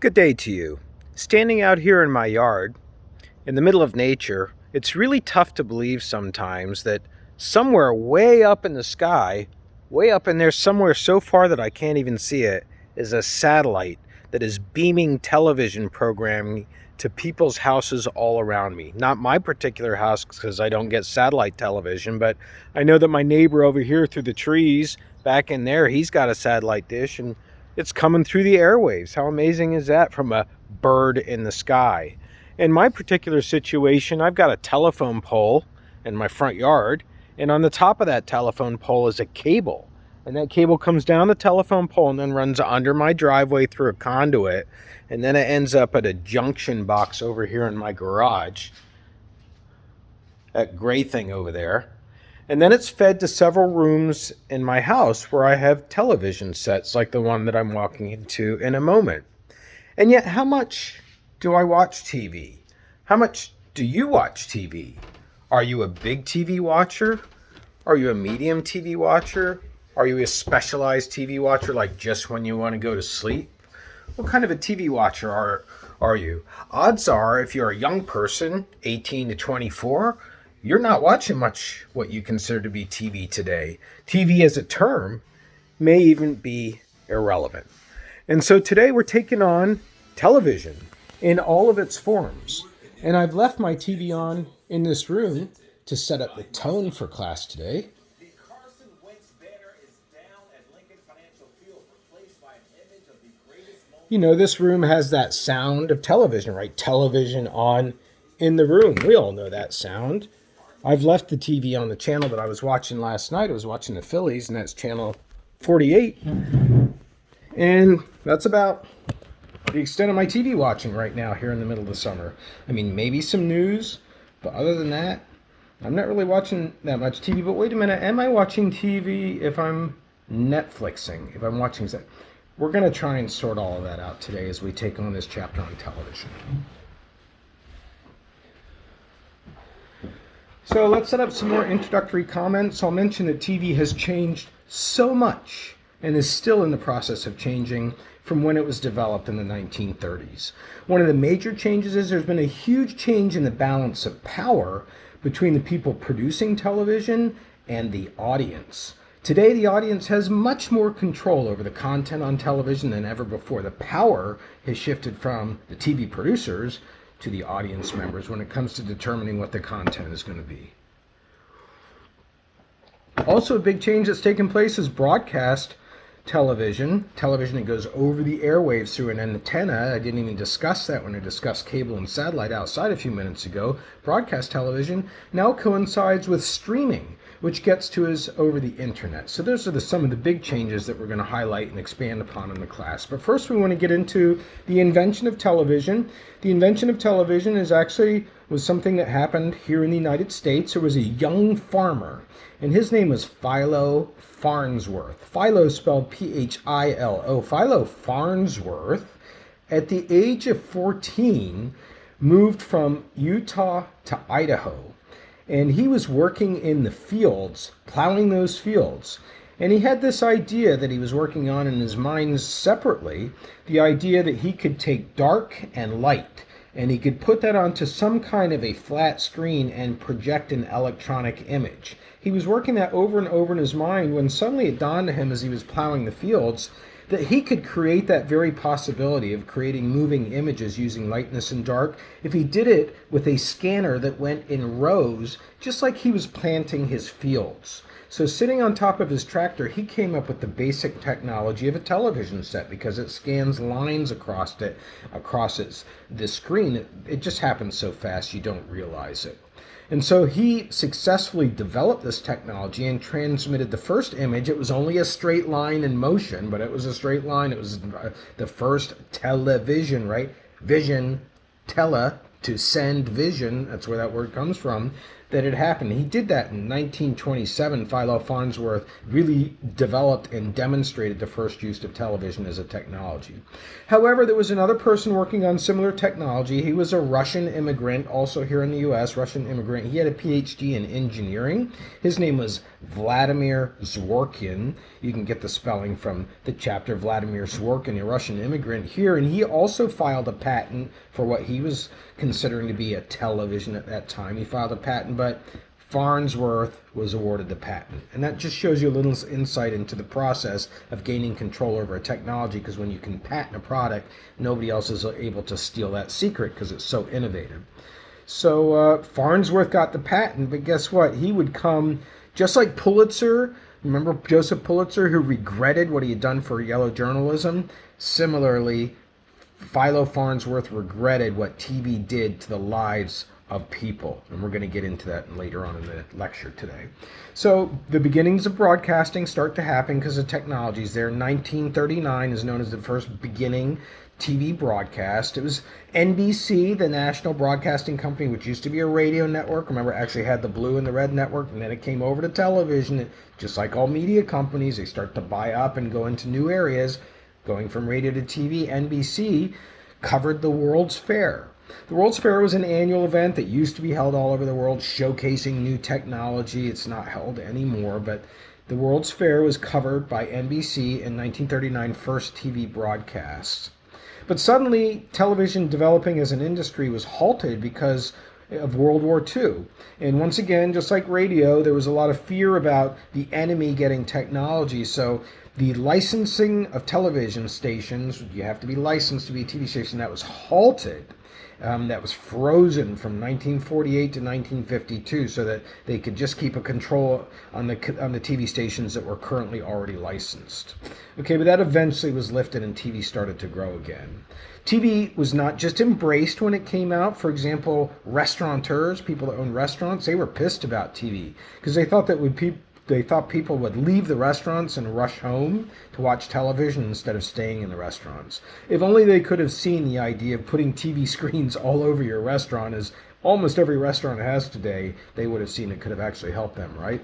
Good day to you. Standing out here in my yard, in the middle of nature, it's really tough to believe sometimes that somewhere way up in the sky, way up in there, somewhere so far that I can't even see it, is a satellite that is beaming television programming to people's houses all around me. Not my particular house because I don't get satellite television, but I know that my neighbor over here through the trees, back in there, he's got a satellite dish and it's coming through the airwaves. How amazing is that from a bird in the sky? In my particular situation, I've got a telephone pole in my front yard, and on the top of that telephone pole is a cable. And that cable comes down the telephone pole and then runs under my driveway through a conduit, and then it ends up at a junction box over here in my garage. That gray thing over there. And then it's fed to several rooms in my house where I have television sets like the one that I'm walking into in a moment. And yet, how much do I watch TV? How much do you watch TV? Are you a big TV watcher? Are you a medium TV watcher? Are you a specialized TV watcher, like just when you want to go to sleep? What kind of a TV watcher are you? Odds are, if you're a young person, 18 to 24, you're not watching much what you consider to be TV today. TV as a term may even be irrelevant. And so today we're taking on television in all of its forms. And I've left my TV on in this room to set up the tone for class today. You know, this room has that sound of television, right? Television on in the room. We all know that sound. I've left the TV on the channel that I was watching last night. I was watching the Phillies, and that's channel 48. And that's about the extent of my TV watching right now here in the middle of the summer. I mean, maybe some news, but other than that, I'm not really watching that much TV. But wait a minute, am I watching TV if I'm Netflixing, if I'm watching that? We're going to try and sort all of that out today as we take on this chapter on television. So let's set up some more introductory comments. I'll mention that TV has changed so much and is still in the process of changing from when it was developed in the 1930s. One of the major changes is there's been a huge change in the balance of power between the people producing television and the audience. Today, the audience has much more control over the content on television than ever before. The power has shifted from the TV producers to the audience members when it comes to determining what the content is going to be. Also, a big change that's taken place is broadcast television that goes over the airwaves through an antenna. I didn't even discuss that when I discussed cable and satellite outside a few minutes ago. Broadcast television now coincides with streaming, which gets to us over the internet. So those are some of the big changes that we're going to highlight and expand upon in the class. But first we want to get into the invention of television. The invention of television was something that happened here in the United States. There was a young farmer, and his name was Philo Farnsworth. Philo spelled Philo. Philo Farnsworth, at the age of 14, moved from Utah to Idaho. And he was working in the fields, plowing those fields. And he had this idea that he was working on in his mind separately, the idea that he could take dark and light, and he could put that onto some kind of a flat screen and project an electronic image. He was working that over and over in his mind when suddenly it dawned on him as he was plowing the fields that he could create that very possibility of creating moving images using lightness and dark if he did it with a scanner that went in rows, just like he was planting his fields. So sitting on top of his tractor, he came up with the basic technology of a television set because it scans lines across the screen. It just happens so fast you don't realize it. And so he successfully developed this technology and transmitted the first image. It was only a straight line in motion, but it was a straight line. It was the first television, right? Vision, tele, to send vision. That's where that word comes from. That had happened. He did that in 1927. Philo Farnsworth really developed and demonstrated the first use of television as a technology. However, there was another person working on similar technology. He was a Russian immigrant, also here in the U.S., Russian immigrant. He had a Ph.D. in engineering. His name was Vladimir Zworykin. You can get the spelling from the chapter. Vladimir Zworykin, a Russian immigrant here, and he also filed a patent for what he was considering to be a television at that time. He filed a patent, but Farnsworth was awarded the patent. And that just shows you a little insight into the process of gaining control over a technology, because when you can patent a product, nobody else is able to steal that secret because it's so innovative. So Farnsworth got the patent, but guess what? He would come just like Pulitzer. Remember Joseph Pulitzer, who regretted what he had done for yellow journalism? Similarly, Philo Farnsworth regretted what TV did to the lives of people. And we're going to get into that later on in the lecture today. So the beginnings of broadcasting start to happen because of technologies there. 1939 is known as the first beginning TV broadcast. It was NBC, the National Broadcasting Company, which used to be a radio network. Remember, it actually had the blue and the red network, and then it came over to television. Just like all media companies, they start to buy up and go into new areas. Going from radio to TV, NBC covered the World's Fair. The World's Fair was an annual event that used to be held all over the world, showcasing new technology. It's not held anymore, but the World's Fair was covered by NBC in 1939 first TV broadcasts. But suddenly, television developing as an industry was halted because of World War II. And once again, just like radio, there was a lot of fear about the enemy getting technology. So the licensing of television stations, you have to be licensed to be a TV station, that was halted. That was frozen from 1948 to 1952 so that they could just keep a control on the TV stations that were currently already licensed. Okay, but that eventually was lifted and TV started to grow again. TV was not just embraced when it came out. For example, restaurateurs, people that own restaurants, they were pissed about TV because they thought they thought people would leave the restaurants and rush home to watch television instead of staying in the restaurants. If only they could have seen the idea of putting TV screens all over your restaurant, as almost every restaurant has today, they would have seen it could have actually helped them, right?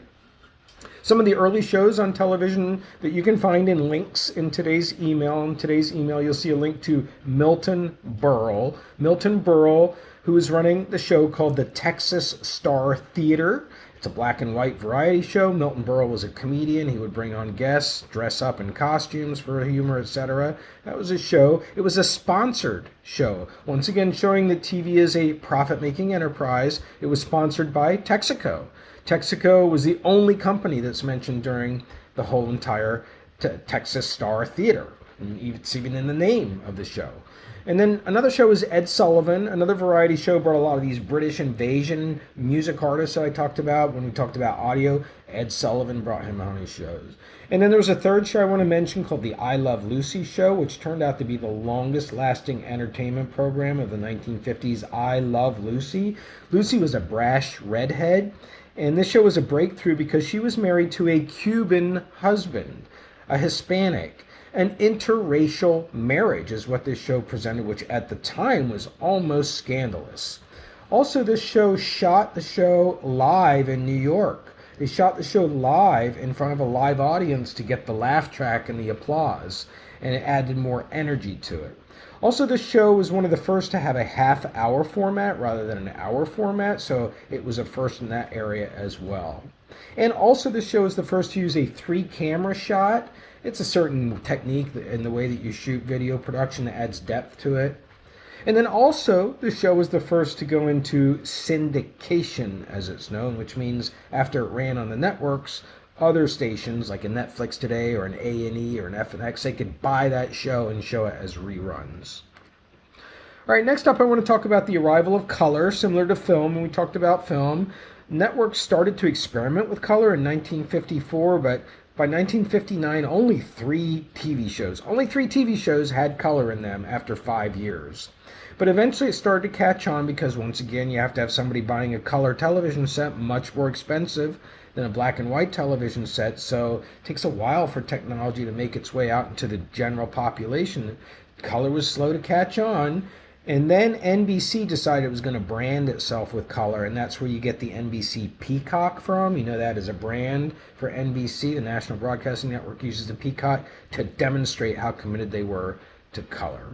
Some of the early shows on television that you can find in links in today's email. In today's email, you'll see a link to Milton Berle. Milton Berle, who is running the show called the Texas Star Theater. It's a black and white variety show. Milton Berle was a comedian. He would bring on guests, dress up in costumes for humor, etc. That was his show. It was a sponsored show. Once again, showing that TV is a profit-making enterprise. It was sponsored by Texaco. Texaco was the only company that's mentioned during the whole entire Texas Star Theater. And it's even in the name of the show. And then another show is Ed Sullivan. Another variety show brought a lot of these British invasion music artists that I talked about when we talked about audio. Ed Sullivan brought him on his shows. And then there was a third show I want to mention called the I Love Lucy show, which turned out to be the longest lasting entertainment program of the 1950s. I Love Lucy. Lucy was a brash redhead, and this show was a breakthrough because she was married to a Cuban husband, a Hispanic. An interracial marriage is what this show presented, which at the time was almost scandalous. Also, this show shot the show live in New York. They shot the show live in front of a live audience to get the laugh track and the applause, and it added more energy to it. Also, this show was one of the first to have a half-hour format rather than an hour format, so it was a first in that area as well. And also, this show is the first to use a 3-camera shot. It's a certain technique in the way that you shoot video production that adds depth to it. And then also, the show was the first to go into syndication, as it's known, which means after it ran on the networks, other stations like a Netflix Today or an A&E or an FNX, they could buy that show and show it as reruns. All right, next up I want to talk about the arrival of color, similar to film. When we talked about film, networks started to experiment with color in 1954, but by 1959, only three TV shows had color in them after 5 years. But eventually it started to catch on because, once again, you have to have somebody buying a color television set, much more expensive than a black and white television set. So it takes a while for technology to make its way out into the general population. Color was slow to catch on. And then NBC decided it was going to brand itself with color, and that's where you get the NBC Peacock from. You know that as a brand for NBC. The National Broadcasting Network uses the Peacock to demonstrate how committed they were to color.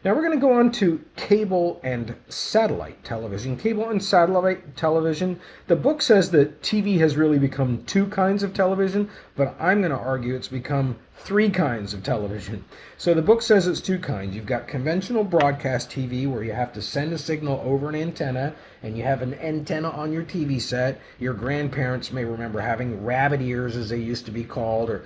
Now we're going to go on to cable and satellite television. Cable and satellite television. The book says that TV has really become two kinds of television, but I'm going to argue it's become three kinds of television. So the book says it's two kinds. You've got conventional broadcast TV where you have to send a signal over an antenna, and you have an antenna on your TV set. Your grandparents may remember having rabbit ears, as they used to be called, or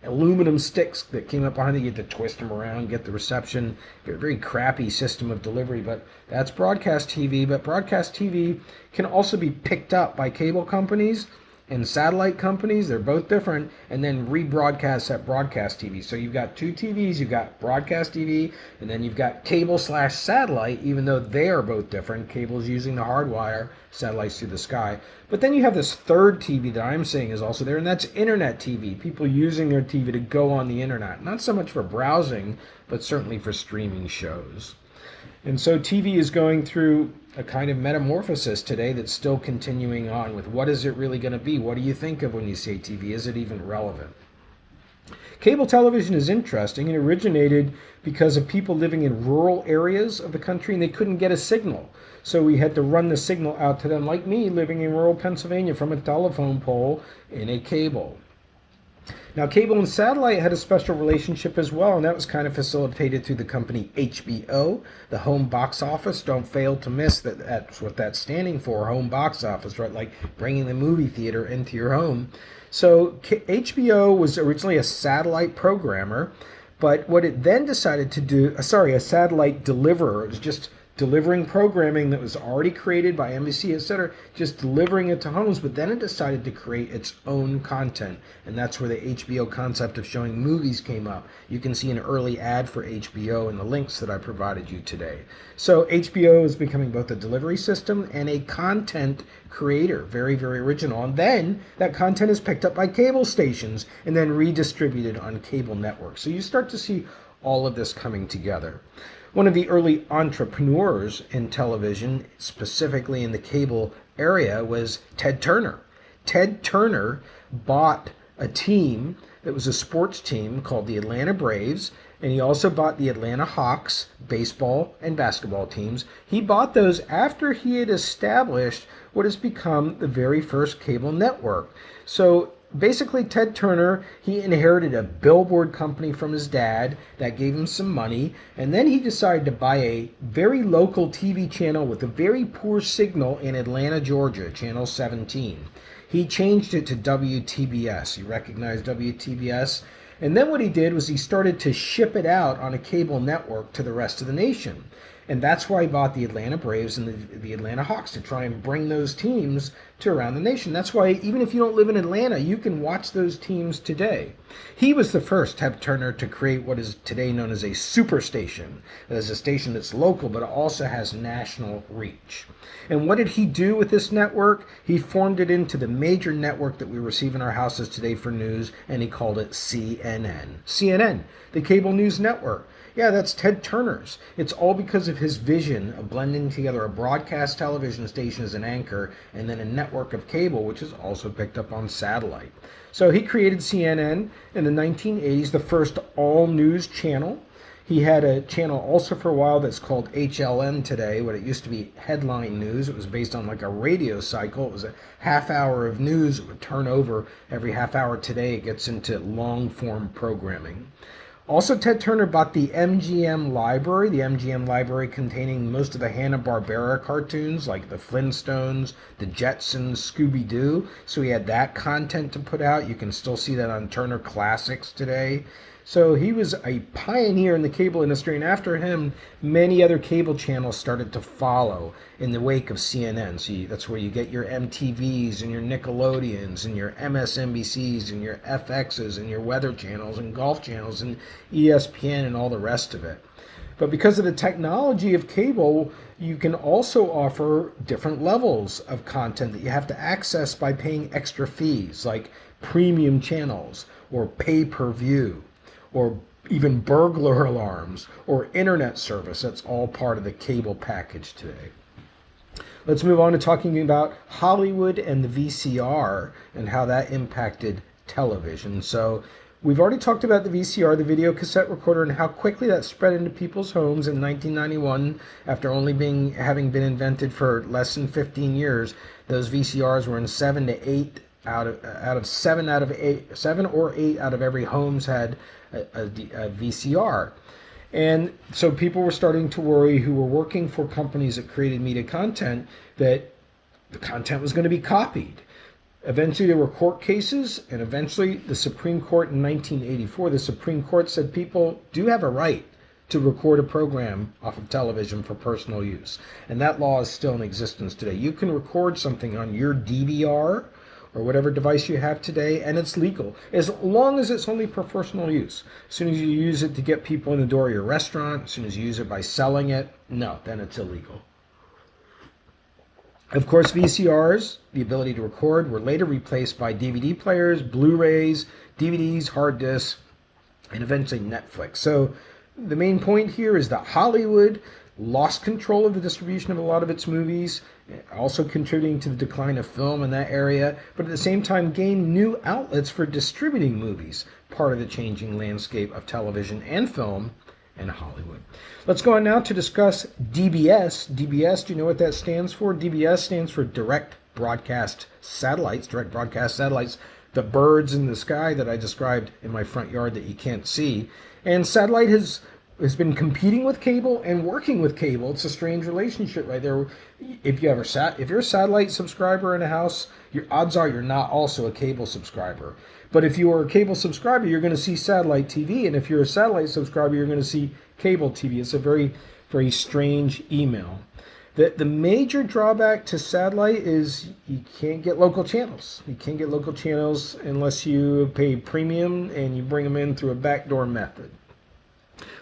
aluminum sticks that came up behind you. You had to twist them around, get the reception. Very crappy system of delivery, but that's broadcast TV. But broadcast TV can also be picked up by cable companies and satellite companies. They're both different, and then rebroadcast at broadcast TV. So you've got two TVs. You've got broadcast TV, and then you've got cable/satellite, even though they are both different. Cable's using the hard wire, satellites through the sky. But then you have this third TV that I'm saying is also there, and that's internet TV. People using their TV to go on the internet. Not so much for browsing, but certainly for streaming shows. And so TV is going through a kind of metamorphosis today that's still continuing on with what is it really going to be? What do you think of when you say TV? Is it even relevant? Cable television is interesting. It originated because of people living in rural areas of the country and they couldn't get a signal. So we had to run the signal out to them, like me living in rural Pennsylvania, from a telephone pole in a cable. Now, cable and satellite had a special relationship as well, and that was kind of facilitated through the company HBO, the home box office. Don't fail to miss that that's what that's standing for, home box office, right? Like bringing the movie theater into your home. So HBO was originally a satellite programmer, but what it then decided to do, a satellite deliverer. It was just delivering programming that was already created by NBC, etc., just delivering it to homes, but then it decided to create its own content, and that's where the HBO concept of showing movies came up. You can see an early ad for HBO in the links that I provided you today. So HBO is becoming both a delivery system and a content creator, very, very original, and then that content is picked up by cable stations and then redistributed on cable networks. So you start to see all of this coming together. One of the early entrepreneurs in television, specifically in the cable area, was Ted Turner. Ted Turner bought a team that was a sports team called the Atlanta Braves, and he also bought the Atlanta Hawks baseball and basketball teams. He bought those after he had established what has become the very first cable network. So basically, Ted Turner, he inherited a billboard company from his dad that gave him some money, and then he decided to buy a very local TV channel with a very poor signal in Atlanta, Georgia, Channel 17. He changed it to WTBS. You recognize WTBS? And then what he did was he started to ship it out on a cable network to the rest of the nation. And that's why he bought the Atlanta Braves and the Atlanta Hawks, to try and bring those teams to around the nation. That's why even if you don't live in Atlanta, you can watch those teams today. He was the first, Ted Turner, to create what is today known as a superstation. That is a station that's local, but also has national reach. And what did he do with this network? He formed it into the major network that we receive in our houses today for news, and he called it CNN. CNN, the cable news network. Yeah, that's Ted Turner's. It's all because of his vision of blending together a broadcast television station as an anchor and then a network of cable, which is also picked up on satellite. So he created CNN in the 1980s, the first all-news channel. He had a channel also for a while that's called HLN today, what it used to be Headline News. It was based on like a radio cycle. It was a half hour of news. It would turn over every half hour. Today it gets into long-form programming. Also, Ted Turner bought the MGM library, containing most of the Hanna-Barbera cartoons like the Flintstones, the Jetsons, Scooby-Doo. So he had that content to put out. You can still see that on Turner Classics today. So he was a pioneer in the cable industry, and after him, many other cable channels started to follow in the wake of CNN. So that's where you get your MTVs and your Nickelodeons and your MSNBCs and your FXs and your weather channels and golf channels and ESPN and all the rest of it. But because of the technology of cable, you can also offer different levels of content that you have to access by paying extra fees, like premium channels or pay-per-view, or even burglar alarms, or internet service. That's all part of the cable package today. Let's move on to talking about Hollywood and the VCR and how that impacted television. So We've already talked about the VCR, the video cassette recorder, and how quickly that spread into people's homes in 1991 after only having been invented for less than 15 years. Those VCRs were in 7 or 8 out of every homes had a VCR. And so people were starting to worry, who were working for companies that created media content, that the content was going to be copied. Eventually there were court cases, and eventually the Supreme Court in 1984, the Supreme Court said people do have a right to record a program off of television for personal use. And that law is still in existence today. You can record something on your DVR or whatever device you have today, and it's legal, as long as it's only for personal use. As soon as you use it to get people in the door of your restaurant, as soon as you use it by selling it, no, then it's illegal. Of course, VCRs, the ability to record, were later replaced by DVD players, Blu-rays, DVDs, hard disks, and eventually Netflix. So the main point here is that Hollywood lost control of the distribution of a lot of its movies, also contributing to the decline of film in that area, but at the same time gained new outlets for distributing movies, part of the changing landscape of television and film in Hollywood. Let's go on now to discuss DBS. DBS, do you know what that stands for? DBS stands for Direct Broadcast Satellites, the birds in the sky that I described in my front yard that you can't see. And satellite has been competing with cable and working with cable. It's a strange relationship right there. If you're a satellite subscriber in a house, your odds are you're not also a cable subscriber. But if you are a cable subscriber, you're going to see satellite TV, and if you're a satellite subscriber, you're going to see cable TV. It's a very, very strange email. The major drawback to satellite is you can't get local channels. You can't get local channels unless you pay premium and you bring them in through a backdoor method.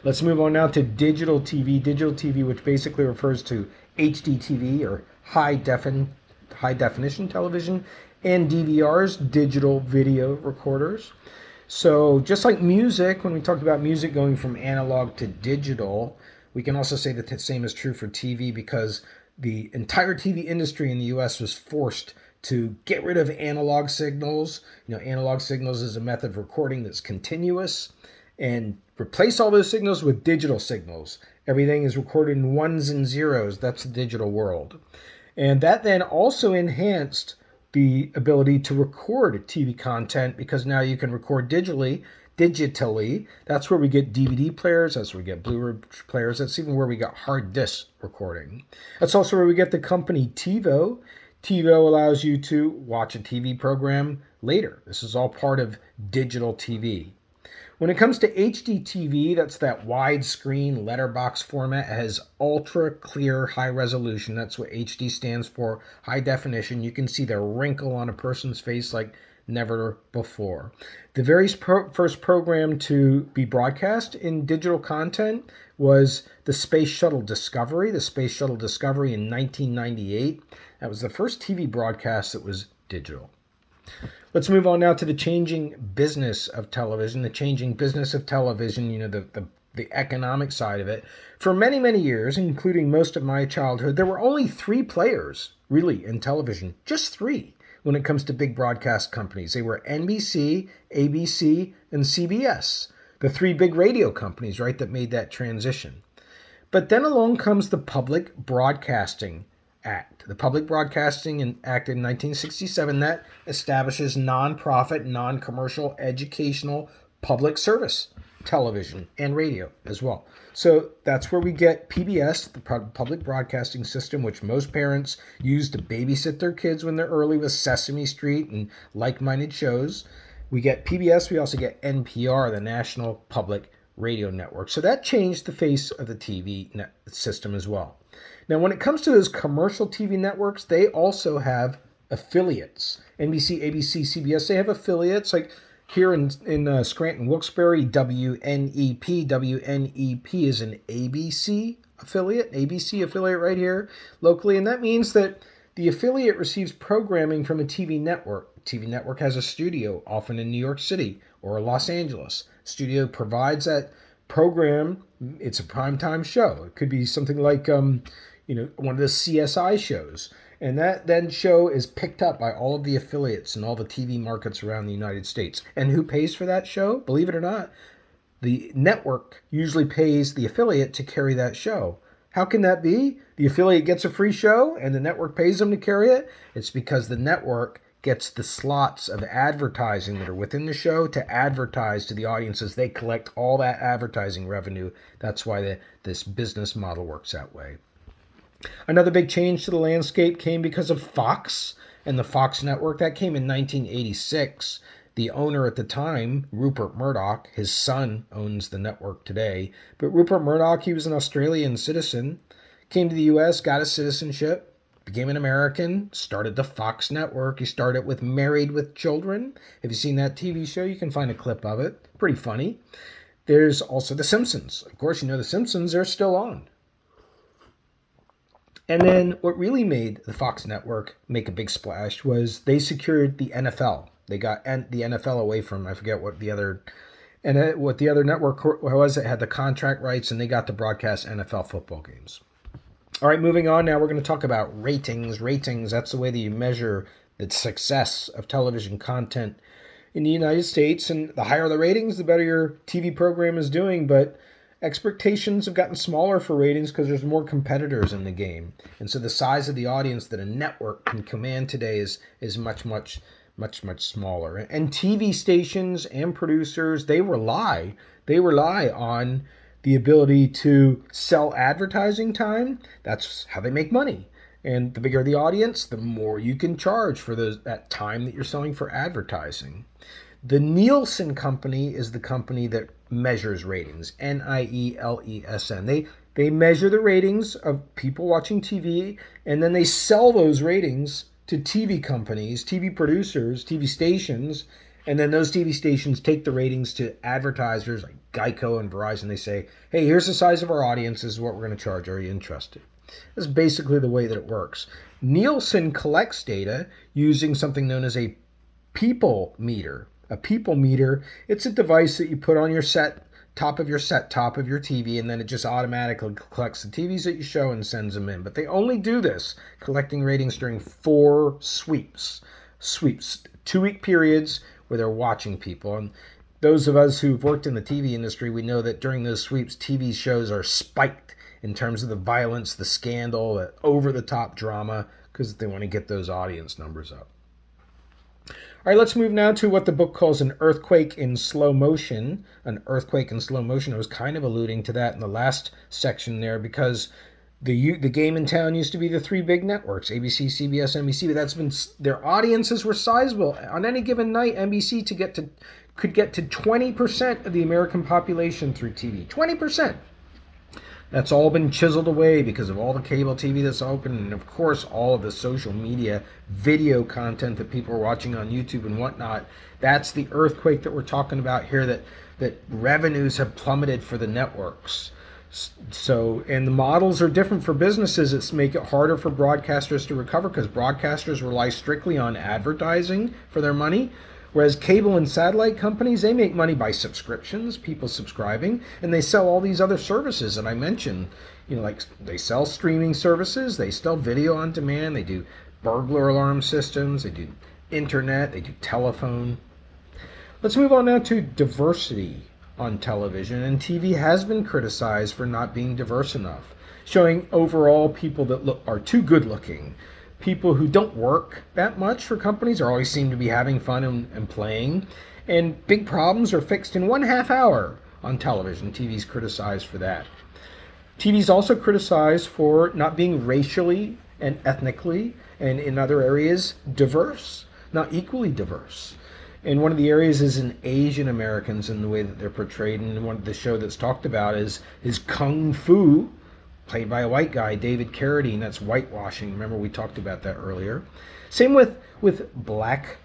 Let's move on now to digital TV. Digital TV, which basically refers to HD TV or high definition television, and DVRs, digital video recorders. So just like music, when we talked about music going from analog to digital, we can also say that the same is true for TV, because the entire TV industry in the US was forced to get rid of analog signals. Analog signals is a method of recording that's continuous, and replace all those signals with digital signals. Everything is recorded in ones and zeros. That's the digital world. And that then also enhanced the ability to record TV content, because now you can record digitally. That's where we get DVD players. That's where we get Blu-ray players. That's even where we got hard disk recording. That's also where we get the company TiVo. TiVo allows you to watch a TV program later. This is all part of digital TV. When it comes to HD TV, that's that widescreen letterbox format. It has ultra clear high resolution. That's what HD stands for, high definition. You can see the wrinkle on a person's face like never before. The very first program to be broadcast in digital content was the Space Shuttle Discovery. In 1998. That was the first TV broadcast that was digital. Let's move on now to the changing business of television. The changing business of television, the economic side of it. For many, many years, including most of my childhood, there were only 3 players, really, in television. Just 3 when it comes to big broadcast companies. They were NBC, ABC, and CBS. The 3 big radio companies, right, that made that transition. But then along comes the Public Broadcasting Act. The Public Broadcasting Act in 1967 that establishes nonprofit, non-commercial, educational, public service television and radio as well. So that's where we get PBS, the Public Broadcasting System, which most parents use to babysit their kids when they're early with Sesame Street and like-minded shows. We get PBS. We also get NPR, the National Public Radio Network. So that changed the face of the TV system as well. Now, when it comes to those commercial TV networks, they also have affiliates. NBC, ABC, CBS, they have affiliates. Like here in Scranton, Wilkes-Barre, WNEP. WNEP is an ABC affiliate right here locally. And that means that the affiliate receives programming from a TV network. TV network has a studio, often in New York City or Los Angeles. Studio provides that program. It's a primetime show. It could be something like one of the CSI shows. And that then show is picked up by all of the affiliates and all the TV markets around the United States. And who pays for that show? Believe it or not, the network usually pays the affiliate to carry that show. How can that be? The affiliate gets a free show and the network pays them to carry it? It's because the network gets the slots of advertising that are within the show to advertise to the audiences. They collect all that advertising revenue. That's why this business model works that way. Another big change to the landscape came because of Fox and the Fox network. That came in 1986. The owner at the time, Rupert Murdoch, his son owns the network today. But Rupert Murdoch, he was an Australian citizen, came to the U.S., got his citizenship, became an American, started the Fox network. He started with Married with Children. If you've seen that TV show, you can find a clip of it. Pretty funny. There's also The Simpsons. Of course, you know The Simpsons, they're still on. And then what really made the Fox network make a big splash was they secured the NFL. They got the NFL away from, I forget what the other network was. It had the contract rights, and they got to broadcast NFL football games. All right, moving on now, we're going to talk about ratings. Ratings, that's the way that you measure the success of television content in the United States. And the higher the ratings, the better your TV program is doing. But expectations have gotten smaller for ratings because there's more competitors in the game. And so the size of the audience that a network can command today is much smaller. And TV stations and producers, they rely on the ability to sell advertising time. That's how they make money. And the bigger the audience, the more you can charge for that time that you're selling for advertising. The Nielsen company is the company that measures ratings, Nielsen. They measure the ratings of people watching TV, and then they sell those ratings to TV companies, TV producers, TV stations, and then those TV stations take the ratings to advertisers like Geico and Verizon. They say, hey, here's the size of our audience. This is what we're going to charge. Are you interested? That's basically the way that it works. Nielsen collects data using something known as a people meter. A people meter, it's a device that you put on your top of your TV, and then it just automatically collects the TVs that you show and sends them in. But they only do this, collecting ratings during 4 sweeps, 2-week periods where they're watching people. And those of us who've worked in the TV industry, we know that during those sweeps, TV shows are spiked in terms of the violence, the scandal, the over-the-top drama, because they want to get those audience numbers up. All right, let's move now to what the book calls an earthquake in slow motion. An earthquake in slow motion. I was kind of alluding to that in the last section there, because the game in town used to be the 3 big networks, ABC, CBS, NBC, but their audiences were sizable. On any given night, NBC could get to 20% of the American population through TV. 20%. That's all been chiseled away because of all the cable TV that's open, and of course all of the social media video content that people are watching on YouTube and whatnot. That's the earthquake that we're talking about here, that revenues have plummeted for the networks. So, and the models are different for businesses. It's make it harder for broadcasters to recover because broadcasters rely strictly on advertising for their money. Whereas cable and satellite companies, they make money by subscriptions, people subscribing, and they sell all these other services that I mentioned. Like they sell streaming services, they sell video on demand, they do burglar alarm systems, they do internet, they do telephone. Let's move on now to diversity on television. And TV has been criticized for not being diverse enough, showing overall people that are too good looking. People who don't work that much for companies always seem to be having fun and playing. And big problems are fixed in 1/2 hour on television. TV's criticized for that. TV's also criticized for not being racially and ethnically, and in other areas, diverse, not equally diverse. And one of the areas is in Asian Americans and the way that they're portrayed. And one of the show that's talked about is Kung Fu, played by a white guy, David Carradine. That's whitewashing. Remember, we talked about that earlier. Same with black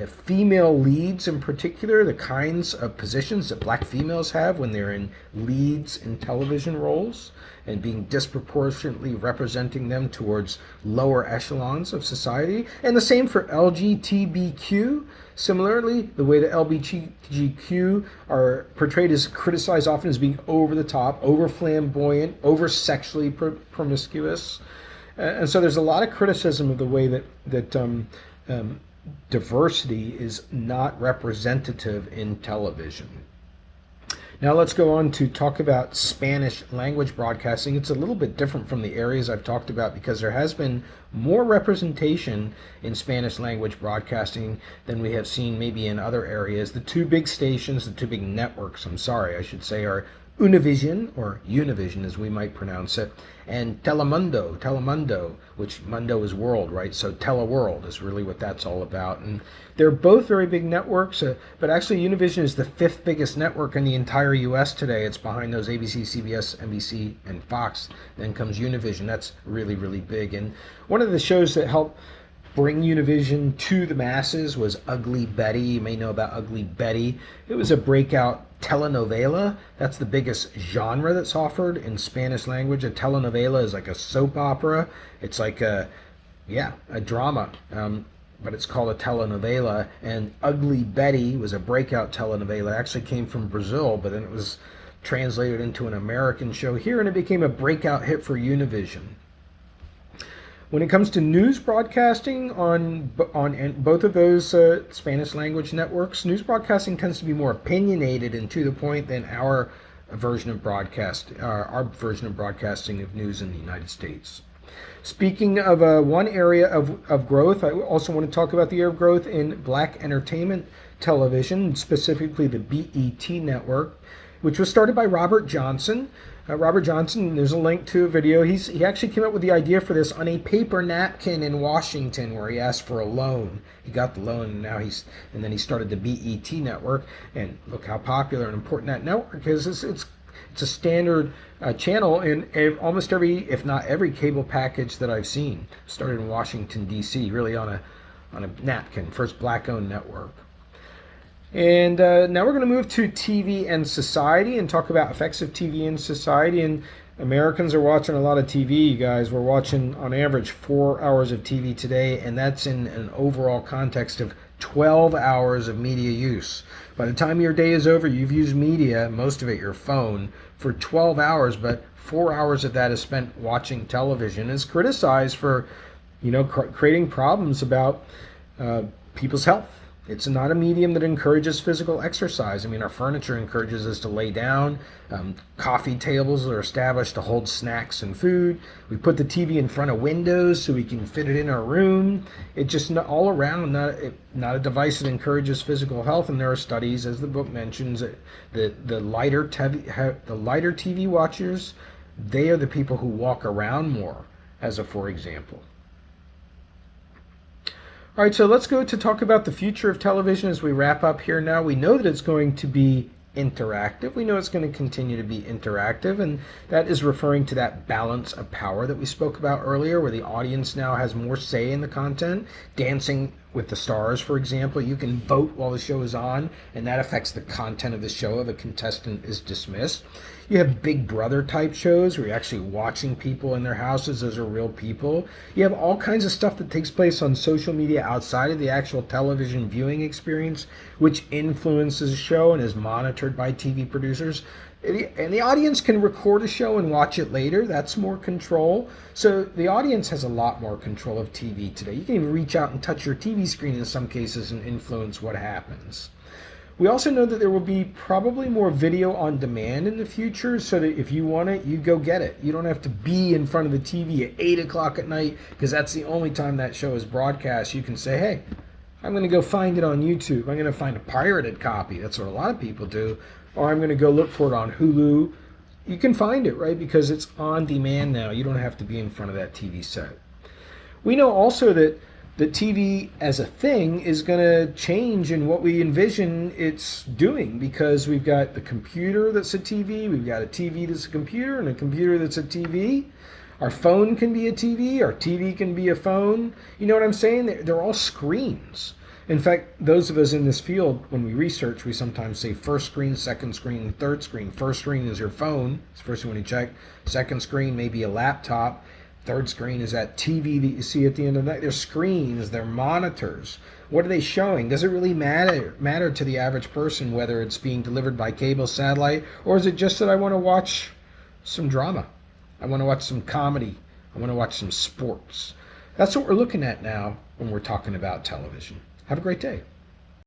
female leads in particular, the kinds of positions that black females have when they're in leads in television roles, and being disproportionately representing them towards lower echelons of society. And the same for LGBTQ. Similarly, the way that LGBTQ are portrayed is criticized often as being over the top, over flamboyant, over sexually promiscuous. And so there's a lot of criticism of the way that diversity is not representative in television. Now let's go on to talk about Spanish language broadcasting. It's a little bit different from the areas I've talked about because there has been more representation in Spanish language broadcasting than we have seen maybe in other areas. The two big stations, the two big networks, I should say, are Univision, or Univision as we might pronounce it, and Telemundo, which Mundo is world, right? So Teleworld is really what that's all about. And they're both very big networks, but actually Univision is the fifth biggest network in the entire U.S. today. It's behind those ABC, CBS, NBC, and Fox. Then comes Univision. That's really, really big. And one of the shows that helped bring Univision to the masses was Ugly Betty. You may know about Ugly Betty. It was a breakout telenovela. That's the biggest genre that's offered in Spanish language. A telenovela is like a soap opera. It's like a drama. But it's called a telenovela. And Ugly Betty was a breakout telenovela. It actually came from Brazil, but then it was translated into an American show here, and it became a breakout hit for Univision. When it comes to news broadcasting on both of those Spanish language networks, news broadcasting tends to be more opinionated and to the point than our version of broadcasting of news in the United States. Speaking of one area of growth, I also want to talk about the area of growth in black entertainment television, specifically the BET network, which was started by Robert Johnson. Robert Johnson, there's a link to a video. He actually came up with the idea for this on a paper napkin in Washington where he asked for a loan. He got the loan, and then he started the BET network. And look how popular and important that network is. It's a standard channel in almost every, if not every, cable package that I've seen. Started in Washington, D.C., really on a napkin, first black-owned network. And now we're going to move to TV and society and talk about effects of TV in society. And Americans are watching a lot of TV, you guys. We're watching, on average, 4 hours of TV today, and that's in an overall context of 12 hours of media use. By the time your day is over, you've used media, most of it your phone, for 12 hours, but 4 hours of that is spent watching television. It's criticized for, creating problems about people's health. It's not a medium that encourages physical exercise. I mean, our furniture encourages us to lay down. Coffee tables are established to hold snacks and food. We put the TV in front of windows so we can fit it in our room. It's just all around not a device that encourages physical health. And there are studies, as the book mentions, that the lighter TV watchers, they are the people who walk around more, as a for example. All right, so let's go to talk about the future of television as we wrap up here now. We know that it's going to be interactive. We know it's going to continue to be interactive, and that is referring to that balance of power that we spoke about earlier, where the audience now has more say in the content. Dancing with the Stars, for example, you can vote while the show is on, and that affects the content of the show if a contestant is dismissed. You have Big Brother type shows where you're actually watching people in their houses. Those are real people. You have all kinds of stuff that takes place on social media outside of the actual television viewing experience, which influences the show and is monitored by TV producers. And the audience can record a show and watch it later. That's more control. So the audience has a lot more control of TV today. You can even reach out and touch your TV screen in some cases and influence what happens. We also know that there will be probably more video on demand in the future, so that if you want it, you go get it. You don't have to be in front of the TV at 8 o'clock at night because that's the only time that show is broadcast. You can say, hey, I'm going to go find it on YouTube. I'm going to find a pirated copy. That's what a lot of people do. Or I'm going to go look for it on Hulu. You can find it, right? Because it's on demand now. You don't have to be in front of that TV set. We know also that the TV as a thing is going to change in what we envision it's doing, because we've got the computer that's a TV, we've got a TV that's a computer, and a computer that's a TV. Our phone can be a TV, our TV can be a phone. You know what I'm saying? They're all screens. In fact, those of us in this field, when we research, we sometimes say first screen, second screen, third screen. First screen is your phone. It's the first one you check. Second screen may be a laptop. Third screen is that TV that you see at the end of the night. They're screens, they're monitors. What are they showing? Does it really matter to the average person whether it's being delivered by cable, satellite, or is it just that I want to watch some drama? I want to watch some comedy. I want to watch some sports. That's what we're looking at now when we're talking about television. Have a great day.